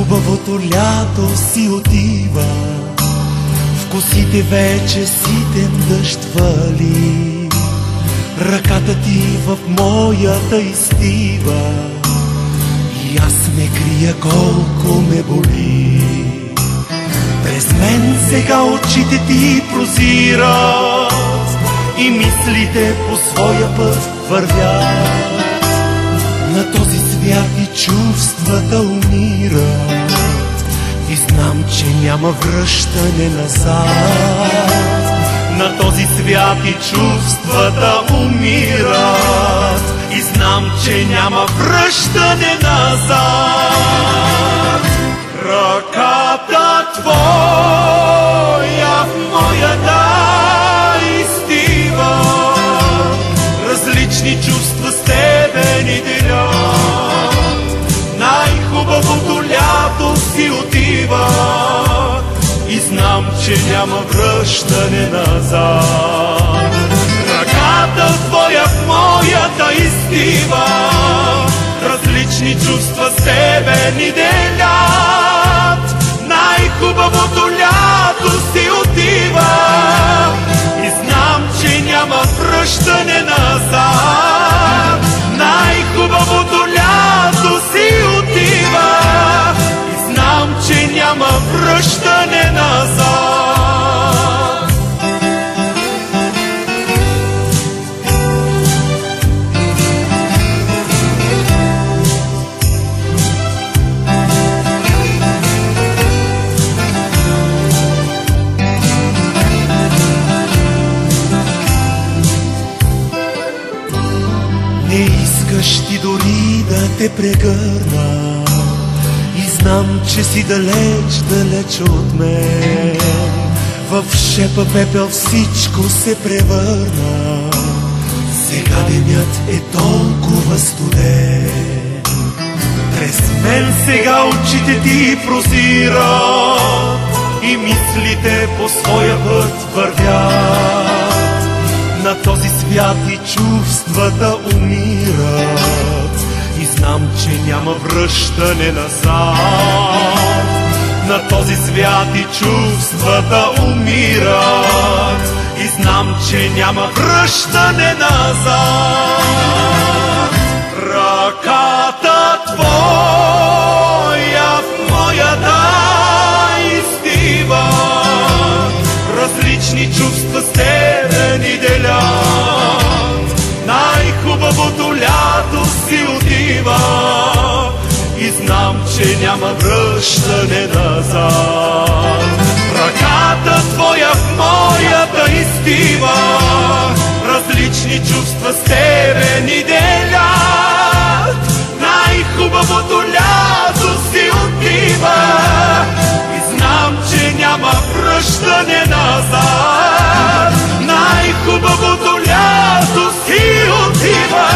Най-хубавото лято си отива, в косите вече ситен дъжд вали. Ръката ти в моята изстива и аз не крия колко ме боли. През мен сега очите ти прозират и мислите по своя път вървят. На този свят и чувствата умират и знам, че няма връщане назад. На този свят и чувствата умират и знам, че няма връщане назад. Ръката твоя в моята изстива, различни чувства с тебе ни делят. Най-хубавото лято си отива и знам, че няма връщане назад. Ръката твоя в моята изстива, различни чувства с тебе ни делят. Най-хубавото лято си отива и знам, че няма връщане назад. Най-хубавото лято си отива и знам, че няма връщане назад. Не искаш ти дори да те прегърна и знам, че си далеч, далеч от мен. В шепа пепел всичко се превърна, сега денят е толкова студен. През мен сега очите ти прозират и мислите по своя път вървят. На този свят и чувствата умират и знам, че няма връщане назад. На този свят и чувствата умират и знам, че няма връщане назад. Ръката твоя в моята изстива, различни чувства с тебе ни делят. Най-хубавото лято си отива и знам, че няма връщане назад. Ръката твоя в моята изстива, различни чувства с тебе ни делят. Най-хубавото лято си отива и знам, че няма връщане назад. Най-хубавото лято си отива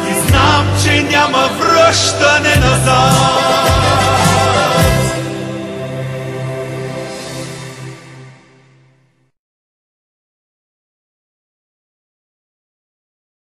и знам, че няма връщане